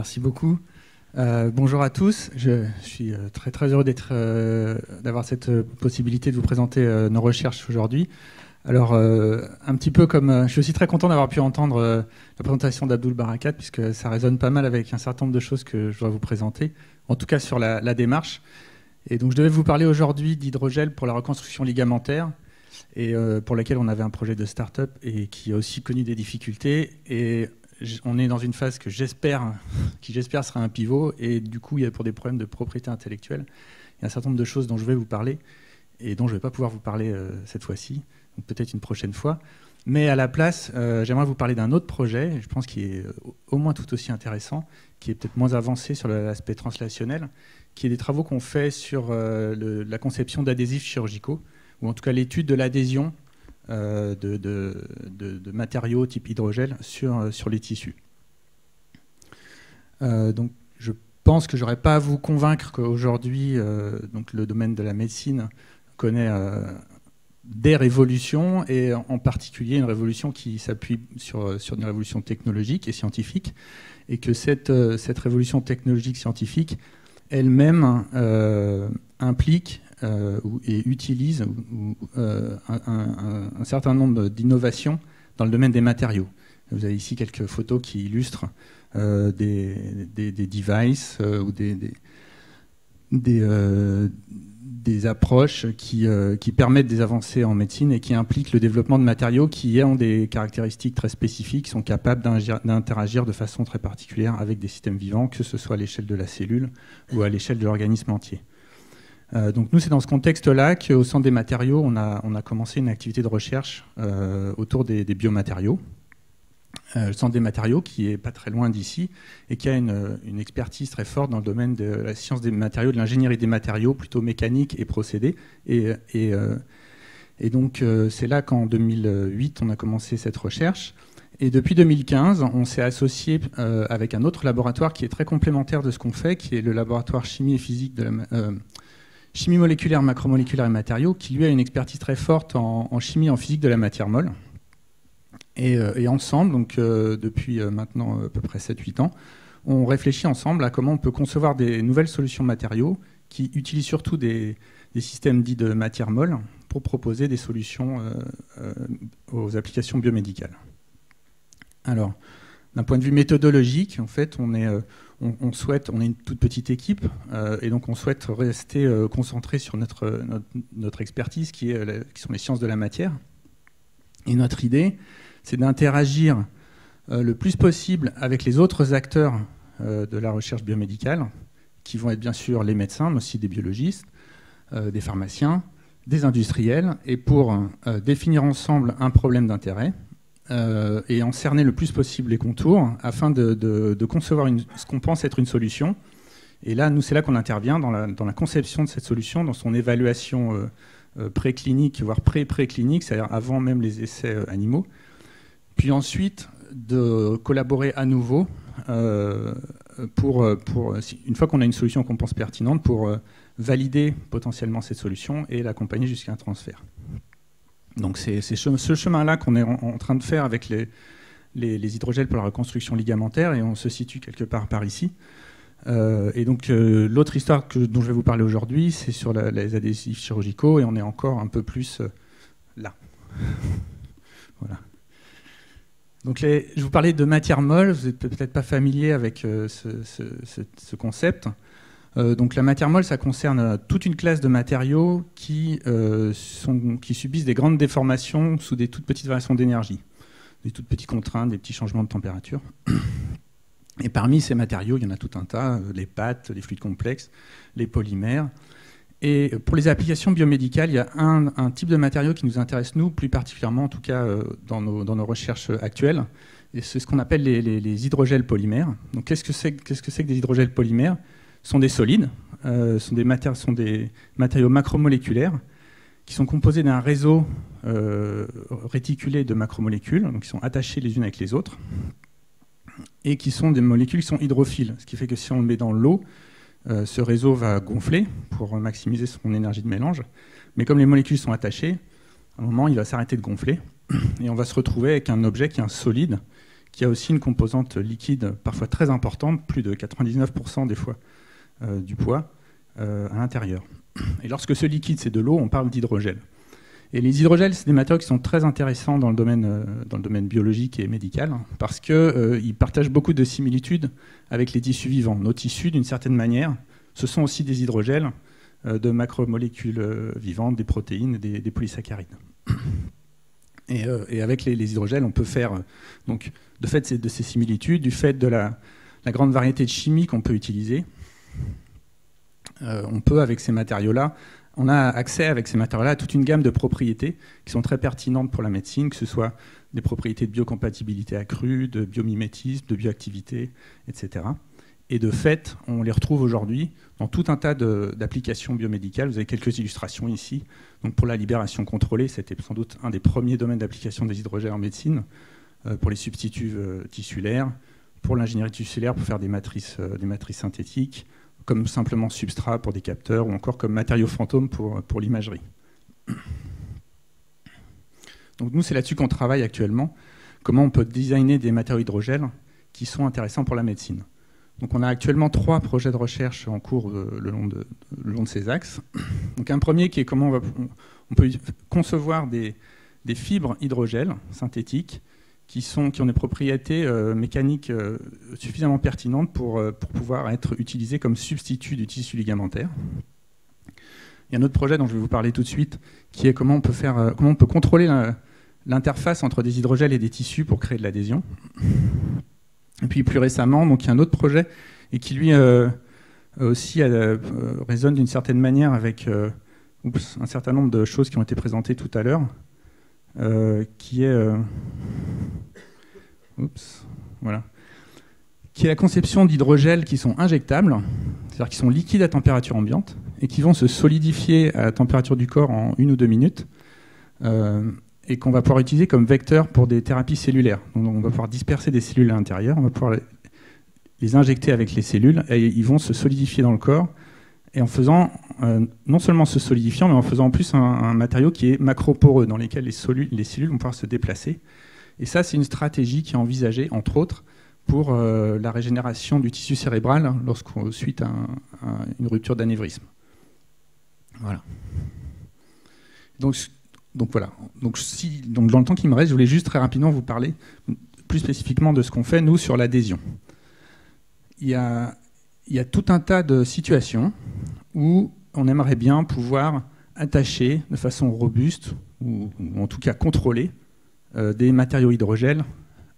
Merci beaucoup. Bonjour à tous. Je suis très heureux d'avoir cette possibilité de vous présenter nos recherches aujourd'hui. Alors, un petit peu comme... je suis aussi très content d'avoir pu entendre la présentation d'Abdul Barakat, puisque ça résonne pas mal avec un certain nombre de choses que je dois vous présenter, en tout cas sur la démarche. Et donc, je devais vous parler aujourd'hui d'hydrogel pour la reconstruction ligamentaire, et pour laquelle on avait un projet de start-up et qui a aussi connu des difficultés. Et on est dans une phase qui j'espère sera un pivot, et du coup, il y a pour des problèmes de propriété intellectuelle, il y a un certain nombre de choses dont je vais vous parler et dont je ne vais pas pouvoir vous parler cette fois-ci, donc peut-être une prochaine fois. Mais à la place, j'aimerais vous parler d'un autre projet, je pense qui est au moins tout aussi intéressant, qui est peut-être moins avancé sur l'aspect translationnel, qui est des travaux qu'on fait sur la conception d'adhésifs chirurgicaux, ou en tout cas l'étude de l'adhésion de matériaux type hydrogel sur les tissus. Donc, je pense que je n'aurai pas à vous convaincre qu'aujourd'hui, le domaine de la médecine connaît des révolutions, et en particulier une révolution qui s'appuie sur une révolution technologique et scientifique, et que cette révolution technologique scientifique elle-même implique et utilise un certain nombre d'innovations dans le domaine des matériaux. Vous avez ici quelques photos qui illustrent des devices ou des approches qui permettent des avancées en médecine et qui impliquent le développement de matériaux qui ont des caractéristiques très spécifiques, qui sont capables d'interagir de façon très particulière avec des systèmes vivants, que ce soit à l'échelle de la cellule ou à l'échelle de l'organisme entier. Donc nous, c'est dans ce contexte-là qu'au Centre des matériaux, on a commencé une activité de recherche autour des biomatériaux. Le Centre des matériaux, qui est pas très loin d'ici, et qui a une expertise très forte dans le domaine de la science des matériaux, de l'ingénierie des matériaux, plutôt mécanique et procédés. Et donc, c'est là qu'en 2008, on a commencé cette recherche. Et depuis 2015, on s'est associé avec un autre laboratoire qui est très complémentaire de ce qu'on fait, qui est le laboratoire chimie et physique de chimie moléculaire, macromoléculaire et matériaux, qui lui a une expertise très forte en chimie et en physique de la matière molle. Et ensemble, donc depuis maintenant à peu près 7-8 ans, on réfléchit ensemble à comment on peut concevoir des nouvelles solutions matériaux qui utilisent surtout des systèmes dits de matière molle pour proposer des solutions aux applications biomédicales. Alors, d'un point de vue méthodologique, en fait, on est une toute petite équipe, et donc on souhaite rester concentré sur notre expertise qui sont les sciences de la matière. Et notre idée, c'est d'interagir le plus possible avec les autres acteurs de la recherche biomédicale, qui vont être bien sûr les médecins, mais aussi des biologistes, des pharmaciens, des industriels, et pour définir ensemble un problème d'intérêt, et en cerner le plus possible les contours afin de concevoir ce qu'on pense être une solution. Et là, nous, c'est là qu'on intervient dans la conception de cette solution, dans son évaluation préclinique, voire pré-préclinique, c'est-à-dire avant même les essais animaux. Puis ensuite, de collaborer à nouveau une fois qu'on a une solution qu'on pense pertinente, pour valider potentiellement cette solution et l'accompagner jusqu'à un transfert. Donc c'est ce chemin-là qu'on est en train de faire avec les hydrogels pour la reconstruction ligamentaire, et on se situe quelque part par ici. Et donc l'autre histoire dont je vais vous parler aujourd'hui, c'est sur les adhésifs chirurgicaux, et on est encore un peu plus là. Voilà. Donc je vous parlais de matière molle, vous n'êtes peut-être pas familier avec ce concept. Donc la matière molle, ça concerne toute une classe de matériaux qui subissent des grandes déformations sous des toutes petites variations d'énergie, des toutes petites contraintes, des petits changements de température. Et parmi ces matériaux, il y en a tout un tas, les pâtes, les fluides complexes, les polymères. Et pour les applications biomédicales, il y a un type de matériau qui nous intéresse, nous, plus particulièrement, en tout cas dans nos recherches actuelles, et c'est ce qu'on appelle les hydrogels polymères. Donc qu'est-ce que c'est que des hydrogels polymères ? Ce sont des solides, sont des matériaux macromoléculaires qui sont composés d'un réseau réticulé de macromolécules, donc qui sont attachées les unes avec les autres, et qui sont des molécules qui sont hydrophiles, ce qui fait que si on le met dans l'eau, ce réseau va gonfler pour maximiser son énergie de mélange, mais comme les molécules sont attachées, à un moment il va s'arrêter de gonfler, et on va se retrouver avec un objet qui est un solide, qui a aussi une composante liquide parfois très importante, plus de 99% des fois du poids à l'intérieur. Et lorsque ce liquide c'est de l'eau, on parle d'hydrogel. Et les hydrogels, c'est des matériaux qui sont très intéressants dans le domaine biologique et médical, parce qu'ils partagent beaucoup de similitudes avec les tissus vivants. Nos tissus, d'une certaine manière, ce sont aussi des hydrogels de macromolécules vivantes, des protéines, des polysaccharides. Et avec les hydrogels, on peut faire, donc, de fait de ces similitudes, du fait de la grande variété de chimie qu'on peut utiliser, on peut, avec ces matériaux-là, on a accès avec ces matériaux-là à toute une gamme de propriétés qui sont très pertinentes pour la médecine, que ce soit des propriétés de biocompatibilité accrue, de biomimétisme, de bioactivité, etc. Et de fait, on les retrouve aujourd'hui dans tout un tas d'applications biomédicales. Vous avez quelques illustrations ici. Donc pour la libération contrôlée, c'était sans doute un des premiers domaines d'application des hydrogels en médecine, pour les substituts tissulaires, pour l'ingénierie tissulaire, pour faire des matrices synthétiques, comme simplement substrat pour des capteurs, ou encore comme matériaux fantômes pour l'imagerie. Donc nous, c'est là-dessus qu'on travaille actuellement. Comment on peut designer des matériaux hydrogels qui sont intéressants pour la médecine. Donc on a actuellement 3 projets de recherche en cours le long de ces axes. Donc un premier qui est comment on peut concevoir des fibres hydrogels synthétiques qui ont des propriétés mécaniques suffisamment pertinentes pour pouvoir être utilisées comme substitut du tissu ligamentaire. Il y a un autre projet dont je vais vous parler tout de suite, qui est comment on peut contrôler l'interface entre des hydrogels et des tissus pour créer de l'adhésion. Et puis plus récemment, donc, il y a un autre projet et qui lui aussi résonne d'une certaine manière avec un certain nombre de choses qui ont été présentées tout à l'heure, qui est la conception d'hydrogels qui sont injectables, c'est-à-dire qui sont liquides à température ambiante et qui vont se solidifier à la température du corps en 1 ou 2 minutes. Et qu'on va pouvoir utiliser comme vecteur pour des thérapies cellulaires. Donc on va pouvoir disperser des cellules à l'intérieur, on va pouvoir les injecter avec les cellules, et ils vont se solidifier dans le corps, et en faisant, non seulement se solidifiant, mais en faisant en plus un matériau qui est macroporeux, dans lequel les cellules vont pouvoir se déplacer. Et ça, c'est une stratégie qui est envisagée, entre autres, pour la régénération du tissu cérébral suite à une rupture d'anévrisme. Voilà. Donc voilà. Donc dans le temps qui me reste, je voulais juste très rapidement vous parler plus spécifiquement de ce qu'on fait, nous, sur l'adhésion. Il y a tout un tas de situations où on aimerait bien pouvoir attacher de façon robuste, ou en tout cas contrôler, des matériaux hydrogels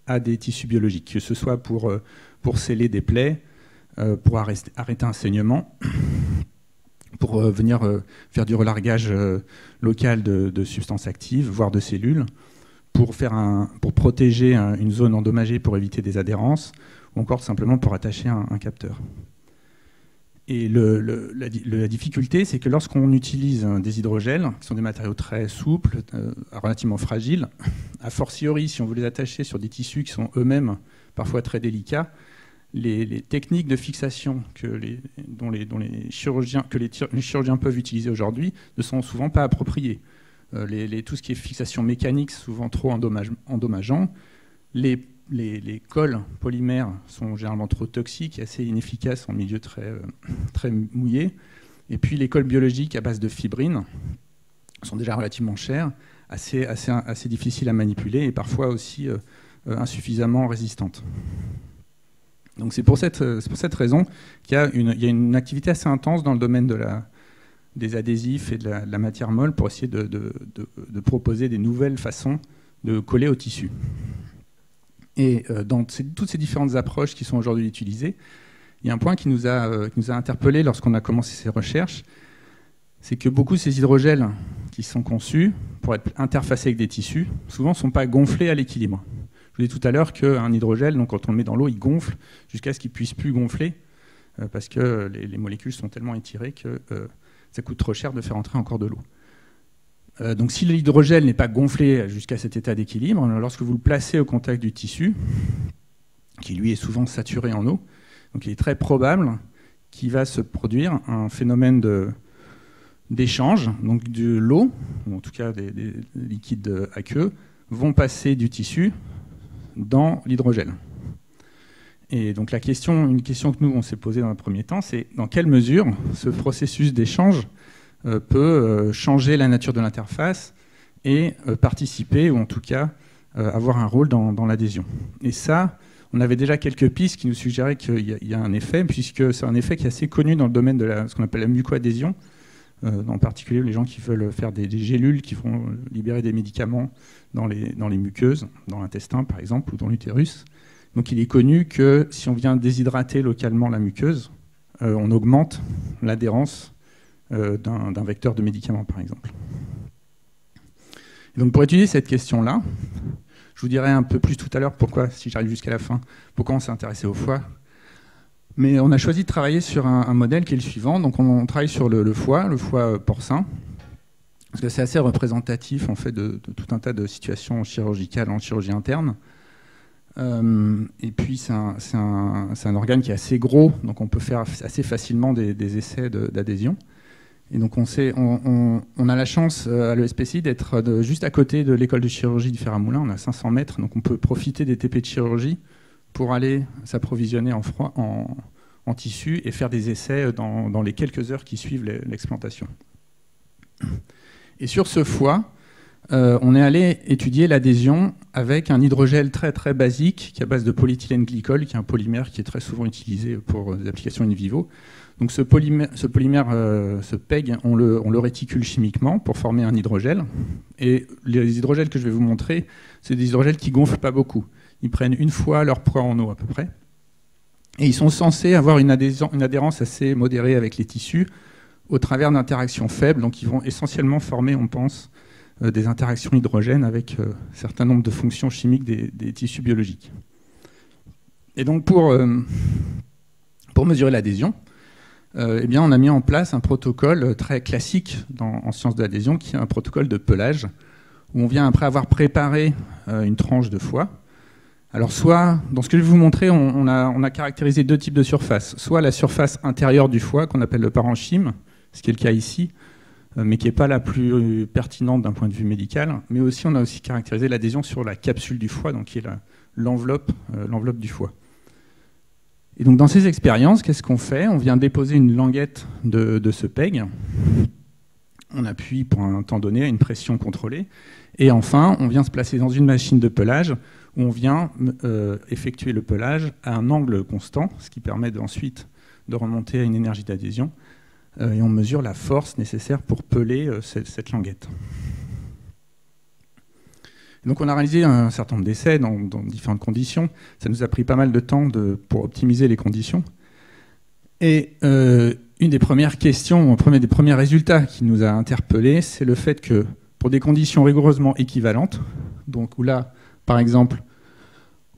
à des tissus biologiques, que ce soit pour sceller des plaies, pour arrêter un saignement, pour venir faire du relargage local de substances actives, voire de cellules, pour protéger une zone endommagée pour éviter des adhérences, ou encore simplement pour attacher un capteur. Et la difficulté, c'est que lorsqu'on utilise des hydrogels, qui sont des matériaux très souples, relativement fragiles, a fortiori, si on veut les attacher sur des tissus qui sont eux-mêmes parfois très délicats, les techniques de fixation que les chirurgiens peuvent utiliser aujourd'hui ne sont souvent pas appropriées. Tout ce qui est fixation mécanique, souvent trop endommageant. Les cols polymères sont généralement trop toxiques et assez inefficaces en milieu très mouillé. Et puis les cols biologiques à base de fibrine sont déjà relativement chers, assez difficiles à manipuler et parfois aussi insuffisamment résistantes. Donc c'est pour cette raison qu'il y a une activité assez intense dans le domaine des adhésifs et de la matière molle pour essayer de proposer des nouvelles façons de coller au tissu. Et dans toutes ces différentes approches qui sont aujourd'hui utilisées, il y a un point qui nous a interpellés lorsqu'on a commencé ces recherches, c'est que beaucoup de ces hydrogels qui sont conçus pour être interfacés avec des tissus, souvent ne sont pas gonflés à l'équilibre. Je vous disais tout à l'heure qu'un hydrogel, donc quand on le met dans l'eau, il gonfle jusqu'à ce qu'il ne puisse plus gonfler, parce que les molécules sont tellement étirées que ça coûte trop cher de faire entrer encore de l'eau. Donc si l'hydrogel n'est pas gonflé jusqu'à cet état d'équilibre, lorsque vous le placez au contact du tissu, qui lui est souvent saturé en eau, donc il est très probable qu'il va se produire un phénomène d'échange, donc de l'eau, ou en tout cas des liquides aqueux, vont passer du tissu dans l'hydrogel. Et donc une question que nous on s'est posée dans un premier temps, c'est dans quelle mesure ce processus d'échange peut changer la nature de l'interface et participer, ou en tout cas avoir un rôle dans l'adhésion. Et ça, on avait déjà quelques pistes qui nous suggéraient qu'il y a un effet, puisque c'est un effet qui est assez connu dans le domaine de ce qu'on appelle la mucoadhésion, en particulier les gens qui veulent faire des gélules qui vont libérer des médicaments dans les muqueuses, dans l'intestin par exemple, ou dans l'utérus. Donc il est connu que si on vient déshydrater localement la muqueuse, on augmente l'adhérence d'un vecteur de médicament par exemple. Et donc pour étudier cette question-là, je vous dirai un peu plus tout à l'heure pourquoi, si j'arrive jusqu'à la fin, pourquoi on s'est intéressé au foie. Mais on a choisi de travailler sur un modèle qui est le suivant. Donc on travaille sur le foie porcin, parce que c'est assez représentatif en fait, de tout un tas de situations chirurgicales en chirurgie interne. Et puis c'est un organe qui est assez gros, donc on peut faire assez facilement des essais d'adhésion. Et donc on a la chance à l'ESPCI d'être juste à côté de l'école de chirurgie du Fer-à-Moulin, on a 500 mètres, donc on peut profiter des TP de chirurgie pour aller s'approvisionner en tissu et faire des essais dans les quelques heures qui suivent l'explantation. Et sur ce foie, on est allé étudier l'adhésion avec un hydrogel très très basique qui est à base de polyéthylène glycol, qui est un polymère qui est très souvent utilisé pour des applications in vivo. Donc ce polymère, ce PEG, on le réticule chimiquement pour former un hydrogel. Et les hydrogels que je vais vous montrer, c'est des hydrogels qui gonflent pas beaucoup. Ils prennent une fois leur poids en eau à peu près. Et ils sont censés avoir une adhérence assez modérée avec les tissus au travers d'interactions faibles. Donc ils vont essentiellement former, on pense, des interactions hydrogènes avec un certain nombre de fonctions chimiques des tissus biologiques. Et donc pour mesurer l'adhésion, eh bien, on a mis en place un protocole très classique en sciences de l'adhésion, qui est un protocole de pelage, où on vient, après avoir préparé une tranche de foie. Alors soit, dans ce que je vais vous montrer, on a caractérisé deux types de surfaces. Soit la surface intérieure du foie, qu'on appelle le parenchyme, ce qui est le cas ici, mais qui n'est pas la plus pertinente d'un point de vue médical. Mais aussi, on a aussi caractérisé l'adhésion sur la capsule du foie, donc qui est l'enveloppe du foie. Et donc dans ces expériences, qu'est-ce qu'on fait? On vient déposer une languette de ce PEG, on appuie pour un temps donné à une pression contrôlée, et enfin on vient se placer dans une machine de pelage où on vient effectuer le pelage à un angle constant, ce qui permet ensuite de remonter à une énergie d'adhésion, et on mesure la force nécessaire pour peler cette languette. Donc on a réalisé un certain nombre d'essais dans différentes conditions. Ça nous a pris pas mal de temps pour optimiser les conditions. Et une des premières questions, des premiers résultats qui nous a interpellés, c'est le fait que pour des conditions rigoureusement équivalentes, donc où là, par exemple,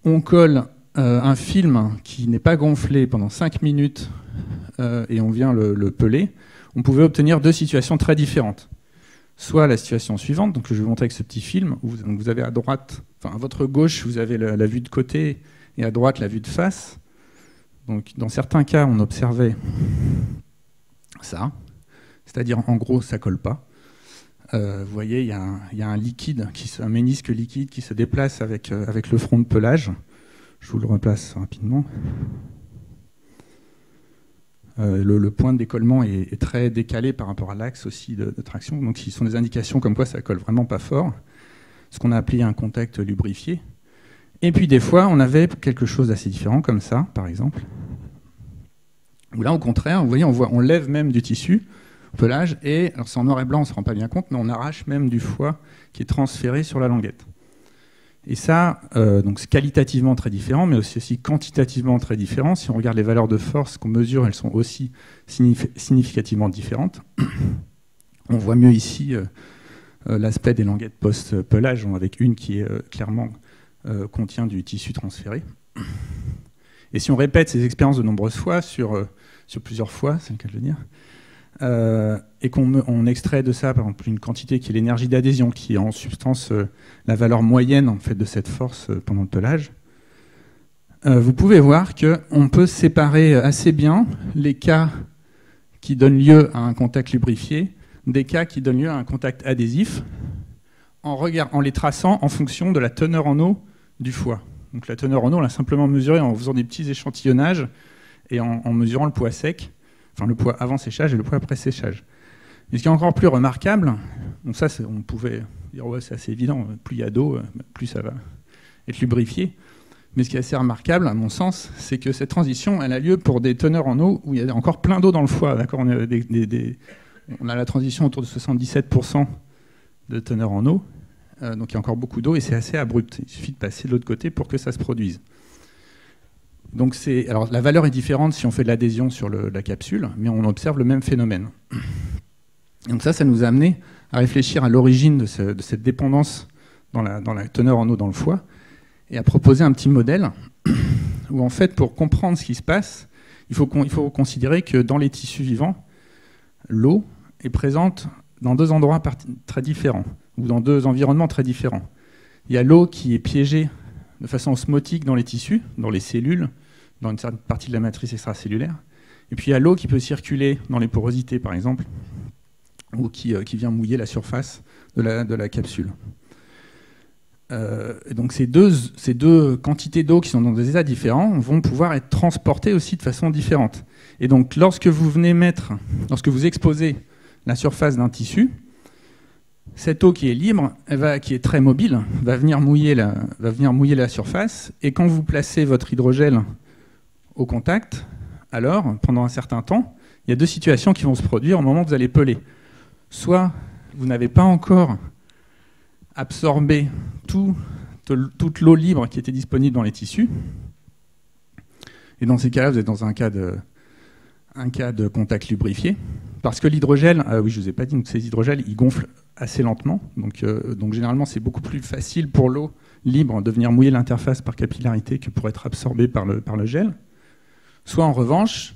on colle un film qui n'est pas gonflé pendant 5 minutes et on vient le peler, on pouvait obtenir deux situations très différentes. Soit la situation suivante, donc je vais vous montrer avec ce petit film, où vous avez à droite, enfin à votre gauche, vous avez la vue de côté et à droite la vue de face. Donc dans certains cas, on observait ça, c'est-à-dire en gros, ça colle pas. Vous voyez, il y a un liquide, un ménisque liquide qui se déplace avec le front de pelage. Je vous le replace rapidement. Le point de décollement est très décalé par rapport à l'axe aussi de traction. Donc, ce sont des indications comme quoi ça colle vraiment pas fort. Ce qu'on a appelé un contact lubrifié. Et puis, des fois, on avait quelque chose d'assez différent, comme ça, par exemple. Ou là, au contraire, vous voyez, on lève même du tissu, pelage, et alors c'est en noir et blanc, on ne se rend pas bien compte, mais on arrache même du foie qui est transféré sur la languette. Et ça, donc c'est qualitativement très différent, mais aussi quantitativement très différent. Si on regarde les valeurs de force qu'on mesure, elles sont aussi significativement différentes. On voit mieux ici l'aspect des languettes post-pelage, avec une qui clairement contient du tissu transféré. Et si on répète ces expériences de nombreuses fois, sur plusieurs fois, c'est le cas de le dire, et qu'on extrait de ça par exemple une quantité qui est l'énergie d'adhésion, qui est en substance la valeur moyenne en fait, de cette force pendant le pelage, vous pouvez voir qu'on peut séparer assez bien les cas qui donnent lieu à un contact lubrifié des cas qui donnent lieu à un contact adhésif en les traçant en fonction de la teneur en eau du foie. Donc la teneur en eau, on l'a simplement mesurée en faisant des petits échantillonnages et en mesurant le poids sec, enfin le poids avant séchage et le poids après séchage. Mais ce qui est encore plus remarquable, donc ça on pouvait dire ouais c'est assez évident, plus il y a d'eau, plus ça va être lubrifié. Mais ce qui est assez remarquable, à mon sens, c'est que cette transition, elle a lieu pour des teneurs en eau où il y a encore plein d'eau dans le foie. On a la transition autour de 77% de teneur en eau, donc il y a encore beaucoup d'eau et c'est assez abrupt. Il suffit de passer de l'autre côté pour que ça se produise. Donc alors la valeur est différente si on fait de l'adhésion sur la capsule, mais on observe le même phénomène. Donc ça nous a amené à réfléchir à l'origine de cette dépendance dans la teneur en eau dans le foie, et à proposer un petit modèle où, en fait, pour comprendre ce qui se passe, il faut considérer que dans les tissus vivants, l'eau est présente dans deux endroits très différents, ou dans deux environnements très différents. Il y a l'eau qui est piégée de façon osmotique dans les tissus, dans les cellules, dans une certaine partie de la matrice extracellulaire, et puis il y a l'eau qui peut circuler dans les porosités, par exemple, ou qui vient mouiller la surface de la capsule. Donc ces deux quantités d'eau qui sont dans des états différents vont pouvoir être transportées aussi de façon différente. Et donc lorsque vous exposez la surface d'un tissu, cette eau qui est libre, qui est très mobile, va venir mouiller la surface, et quand vous placez votre hydrogel au contact, alors pendant un certain temps, il y a deux situations qui vont se produire au moment où vous allez peler. Soit vous n'avez pas encore absorber toute l'eau libre qui était disponible dans les tissus. Et dans ces cas-là, vous êtes dans un cas de contact lubrifié. Parce que l'hydrogel, oui, je ne vous ai pas dit, donc ces hydrogels, ils gonflent assez lentement. Donc généralement, c'est beaucoup plus facile pour l'eau libre de venir mouiller l'interface par capillarité que pour être absorbée par le gel. Soit en revanche,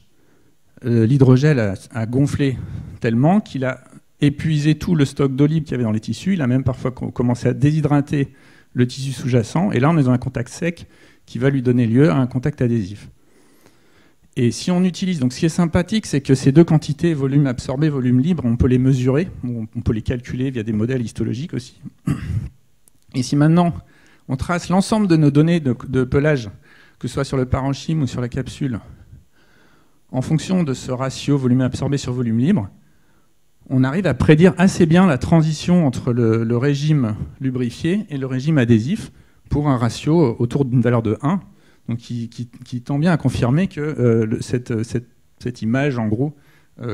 l'hydrogel a gonflé tellement qu'il a épuisé tout le stock d'eau libre qu'il y avait dans les tissus. Il a même parfois commencé à déshydrater le tissu sous-jacent. Et là, on est dans un contact sec qui va lui donner lieu à un contact adhésif. Et si on utilise... Donc ce qui est sympathique, c'est que ces deux quantités, volume absorbé, volume libre, on peut les mesurer, on peut les calculer via des modèles histologiques aussi. Et si maintenant, on trace l'ensemble de nos données de pelage, que ce soit sur le parenchyme ou sur la capsule, en fonction de ce ratio volume absorbé sur volume libre, on arrive à prédire assez bien la transition entre le régime lubrifié et le régime adhésif pour un ratio autour d'une valeur de 1, donc qui tend bien à confirmer que cette image, en gros,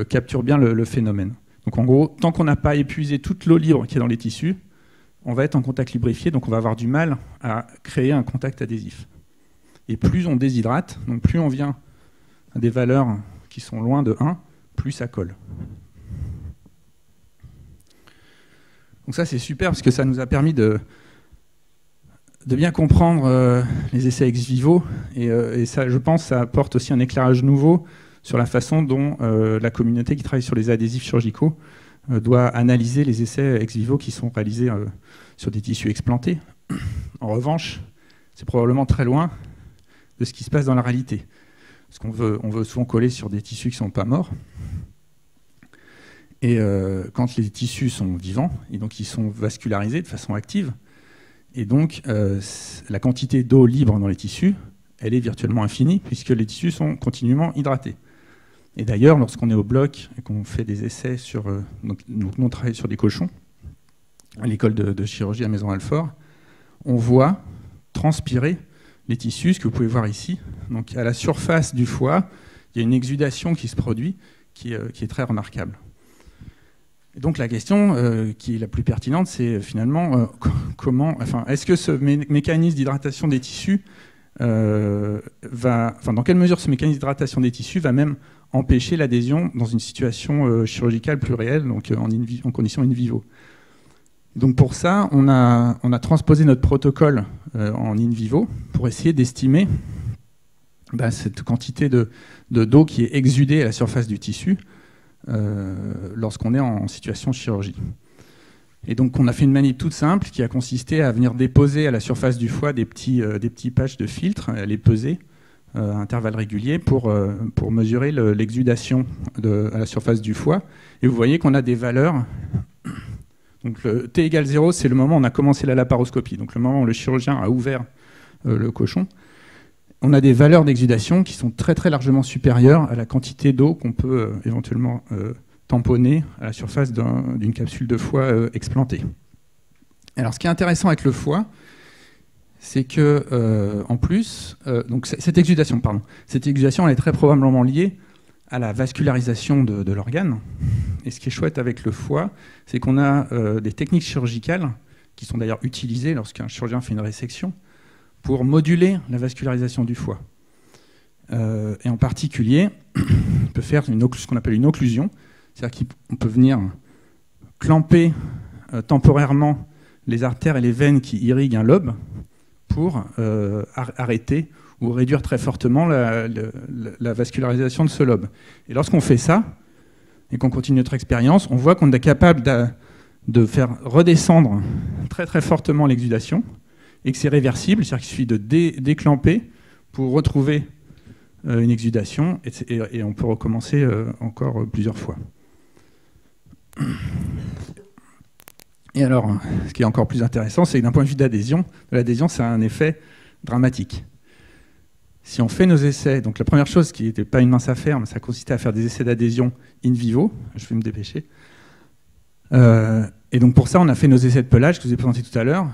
capture bien le phénomène. Donc en gros, tant qu'on n'a pas épuisé toute l'eau libre qui est dans les tissus, on va être en contact lubrifié, donc on va avoir du mal à créer un contact adhésif. Et plus on déshydrate, donc plus on vient à des valeurs qui sont loin de 1, plus ça colle. Donc ça, c'est super parce que ça nous a permis de bien comprendre les essais ex vivo. Et ça, je pense, ça apporte aussi un éclairage nouveau sur la façon dont la communauté qui travaille sur les adhésifs chirurgicaux doit analyser les essais ex vivo qui sont réalisés sur des tissus explantés. En revanche, c'est probablement très loin de ce qui se passe dans la réalité. Parce qu'on veut souvent coller sur des tissus qui ne sont pas morts. Et quand les tissus sont vivants, et donc ils sont vascularisés de façon active, et donc la quantité d'eau libre dans les tissus, elle est virtuellement infinie, puisque les tissus sont continuellement hydratés. Et d'ailleurs, lorsqu'on est au bloc et qu'on fait des essais sur... donc nous on travaille sur des cochons, à l'école de chirurgie à Maison-Alfort, on voit transpirer les tissus, ce que vous pouvez voir ici. Donc à la surface du foie, il y a une exudation qui se produit, qui est très remarquable. Et donc la question qui est la plus pertinente, c'est finalement est-ce que ce mécanisme d'hydratation des tissus dans quelle mesure ce mécanisme d'hydratation des tissus va même empêcher l'adhésion dans une situation chirurgicale plus réelle, donc en conditions in vivo. Donc pour ça, on a transposé notre protocole en in vivo pour essayer d'estimer cette quantité d'eau qui est exudée à la surface du tissu lorsqu'on est en situation de chirurgie. Et donc on a fait une manip toute simple qui a consisté à venir déposer à la surface du foie des petits patchs de filtre, à les peser à intervalles réguliers pour mesurer l'exudation à la surface du foie. Et vous voyez qu'on a des valeurs. Donc le T égale 0, c'est le moment où on a commencé la laparoscopie, donc le moment où le chirurgien a ouvert le cochon, on a des valeurs d'exudation qui sont très très largement supérieures à la quantité d'eau qu'on peut éventuellement tamponner à la surface d'une capsule de foie explantée. Alors ce qui est intéressant avec le foie, c'est que en plus, donc cette exudation elle est très probablement liée à la vascularisation de l'organe. Et ce qui est chouette avec le foie, c'est qu'on a des techniques chirurgicales qui sont d'ailleurs utilisées lorsqu'un chirurgien fait une résection pour moduler la vascularisation du foie. Et en particulier, on peut faire ce qu'on appelle une occlusion, c'est-à-dire qu'on peut venir clamper temporairement les artères et les veines qui irriguent un lobe pour arrêter ou réduire très fortement la vascularisation de ce lobe. Et lorsqu'on fait ça, et qu'on continue notre expérience, on voit qu'on est capable de faire redescendre très très fortement l'exudation, et que c'est réversible, c'est-à-dire qu'il suffit de déclamper pour retrouver une exudation, et on peut recommencer encore plusieurs fois. Et alors, ce qui est encore plus intéressant, c'est que d'un point de vue d'adhésion, l'adhésion, ça a un effet dramatique. Si on fait nos essais, donc la première chose qui n'était pas une mince affaire, mais ça consistait à faire des essais d'adhésion in vivo, je vais me dépêcher. Et donc pour ça, on a fait nos essais de pelage que je vous ai présentés tout à l'heure,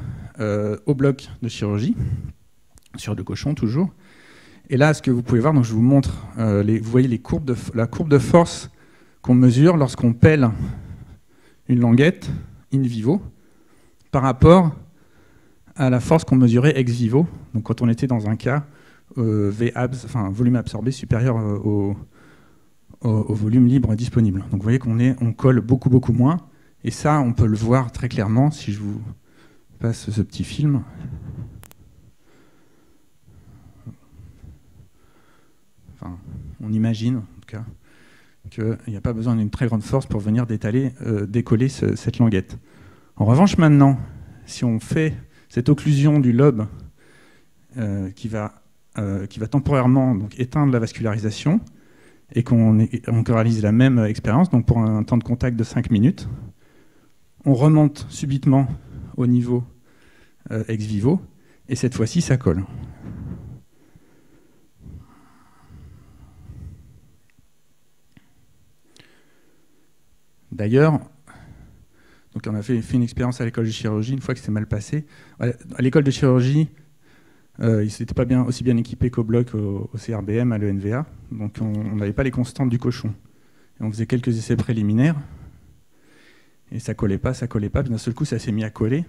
au bloc de chirurgie, sur le cochon toujours. Et là, ce que vous pouvez voir, donc je vous montre, vous voyez la courbe de force qu'on mesure lorsqu'on pèle une languette in vivo par rapport à la force qu'on mesurait ex vivo, donc quand on était dans un cas Vabs, enfin volume absorbé supérieur au volume libre disponible. Donc vous voyez qu'on colle beaucoup moins, et ça on peut le voir très clairement si je vous passe ce petit film. Enfin, on imagine en tout cas qu'il n'y a pas besoin d'une très grande force pour venir décoller cette languette. En revanche, maintenant, si on fait cette occlusion du lobe qui va temporairement donc, éteindre la vascularisation, et qu'on réalise la même expérience, donc pour un temps de contact de 5 minutes, on remonte subitement au niveau ex vivo, et cette fois-ci, ça colle. D'ailleurs, donc on a fait une expérience à l'école de chirurgie, une fois que c'était mal passé. À l'école de chirurgie, ils n'étaient pas aussi bien équipés qu'au bloc, au CRBM, à l'ENVA, donc on n'avait pas les constantes du cochon. Et on faisait quelques essais préliminaires, et ça collait pas, puis d'un seul coup ça s'est mis à coller.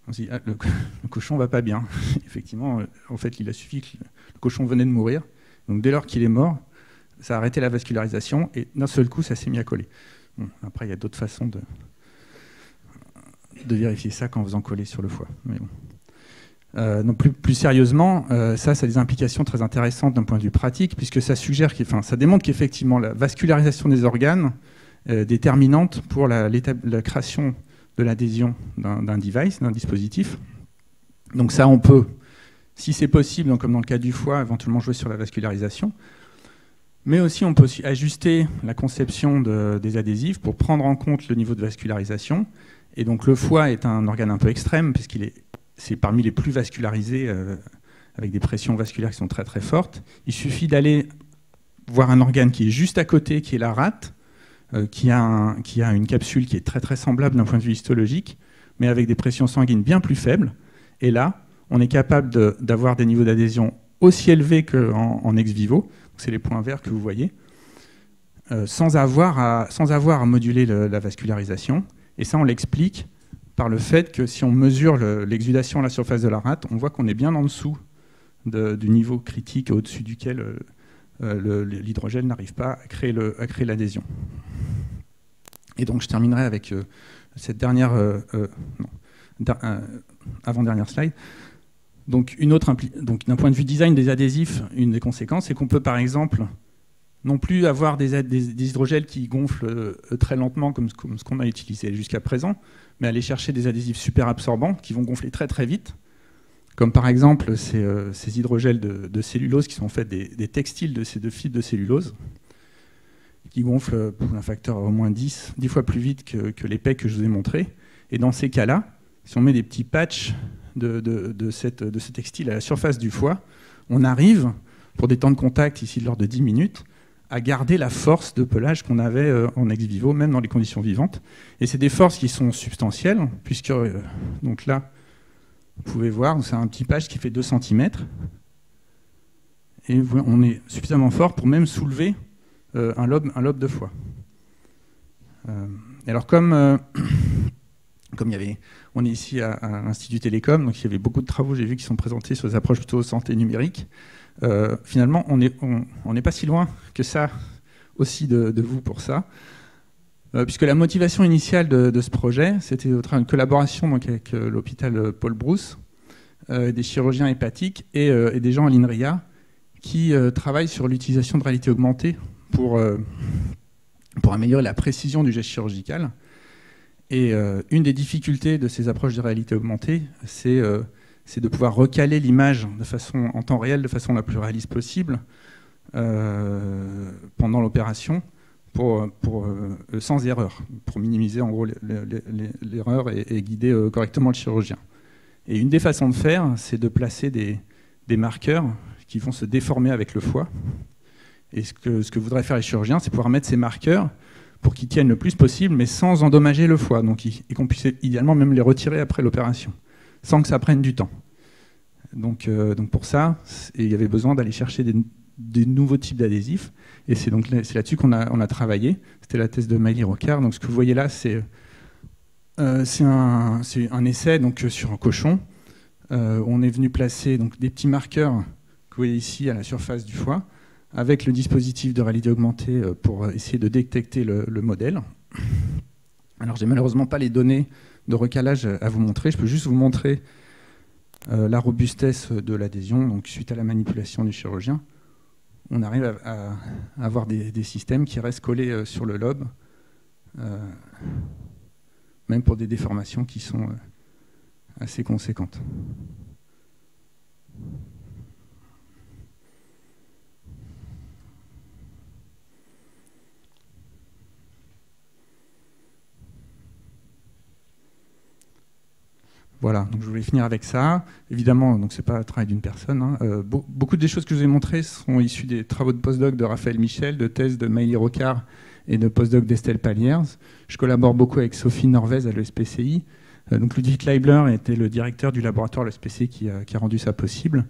On s'est dit, le cochon va pas bien. Effectivement, en fait, il a suffi que le cochon venait de mourir, donc dès lors qu'il est mort, ça a arrêté la vascularisation, et d'un seul coup ça s'est mis à coller. Bon, après, il y a d'autres façons de vérifier ça qu'en faisant coller sur le foie. Mais bon. Donc plus sérieusement, ça a des implications très intéressantes d'un point de vue pratique, puisque ça ça démontre qu'effectivement la vascularisation des organes est déterminante pour la création de l'adhésion d'un device, d'un dispositif. Donc ça, on peut, si c'est possible, donc comme dans le cas du foie, éventuellement jouer sur la vascularisation. Mais aussi, on peut ajuster la conception des adhésifs pour prendre en compte le niveau de vascularisation. Et donc le foie est un organe un peu extrême, c'est parmi les plus vascularisés, avec des pressions vasculaires qui sont très très fortes. Il suffit d'aller voir un organe qui est juste à côté, qui est la rate, qui a une capsule qui est très très semblable d'un point de vue histologique, mais avec des pressions sanguines bien plus faibles. Et là, on est capable d'avoir des niveaux d'adhésion aussi élevés qu'en ex vivo. C'est les points verts que vous voyez, sans avoir à moduler la vascularisation. Et ça, on l'explique par le fait que si on mesure l'exudation à la surface de la rate, on voit qu'on est bien en dessous du niveau critique au-dessus duquel l'hydrogène n'arrive pas à créer l'adhésion. Et donc je terminerai avec cette dernière, avant-dernière slide. Donc d'un point de vue design des adhésifs, une des conséquences, c'est qu'on peut par exemple non plus avoir des hydrogels qui gonflent très lentement comme ce qu'on a utilisé jusqu'à présent, mais aller chercher des adhésifs super absorbants qui vont gonfler très très vite, comme par exemple ces hydrogels de cellulose qui sont en fait des textiles de fibres de cellulose, qui gonflent pour un facteur au moins 10 fois plus vite que l'épais que je vous ai montré. Et dans ces cas-là, si on met des petits patchs de ce textile à la surface du foie, on arrive, pour des temps de contact ici de l'ordre de 10 minutes, à garder la force de pelage qu'on avait en ex vivo, même dans les conditions vivantes. Et c'est des forces qui sont substantielles, puisque donc là, vous pouvez voir, c'est un petit page qui fait 2 cm. Et on est suffisamment fort pour même soulever un lobe de foie. Alors comme on est ici à l'Institut Télécom, donc il y avait beaucoup de travaux, j'ai vu, qui sont présentés sur des approches plutôt santé numérique. Finalement, on n'est pas si loin que ça aussi de vous pour ça, puisque la motivation initiale de ce projet, c'était au travers d'une collaboration donc, avec l'hôpital Paul Brousse, des chirurgiens hépatiques et des gens à l'INRIA qui travaillent sur l'utilisation de réalité augmentée pour améliorer la précision du geste chirurgical. Et une des difficultés de ces approches de réalité augmentée, c'est de pouvoir recaler l'image en temps réel de façon la plus réaliste possible pendant l'opération sans erreur, pour minimiser en gros l'erreur et guider correctement le chirurgien. Et une des façons de faire, c'est de placer des marqueurs qui vont se déformer avec le foie. Et ce que voudraient faire les chirurgiens, c'est pouvoir mettre ces marqueurs pour qu'ils tiennent le plus possible, mais sans endommager le foie, et qu'on puisse idéalement même les retirer après l'opération, sans que ça prenne du temps. Donc pour ça, il y avait besoin d'aller chercher des nouveaux types d'adhésifs, et c'est là-dessus qu'on a travaillé. C'était la thèse de Maëlie Rocard. Donc ce que vous voyez là, c'est un essai donc, sur un cochon. On est venu placer donc, des petits marqueurs que vous voyez ici à la surface du foie, avec le dispositif de réalité augmentée pour essayer de détecter le modèle. Alors, j'ai malheureusement pas les données de recalage à vous montrer. Je peux juste vous montrer la robustesse de l'adhésion. Donc, suite à la manipulation du chirurgien, on arrive à avoir des systèmes qui restent collés sur le lobe, même pour des déformations qui sont assez conséquentes. Voilà, donc je voulais finir avec ça. Évidemment, ce n'est pas le travail d'une personne. Hein. Beaucoup des choses que je vous ai montrées sont issues des travaux de postdoc de Raphaël Michel, de thèses de Maëlie Rocard et de postdoc d'Estelle Paliers. Je collabore beaucoup avec Sophie Norvez à l'ESPCI. Donc Ludwig Leibler était le directeur du laboratoire de l'ESPCI qui a rendu ça possible.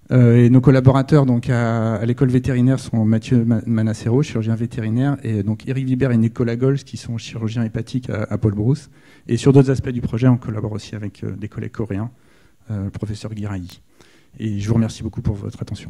Et nos collaborateurs donc, à l'école vétérinaire sont Mathieu Manassero, chirurgien vétérinaire, et donc Eric Vibert et Nicolas Gols, qui sont chirurgiens hépatiques à Paul Brousse. Et sur d'autres aspects du projet, on collabore aussi avec des collègues coréens, le professeur Guirayi. Et je vous remercie beaucoup pour votre attention.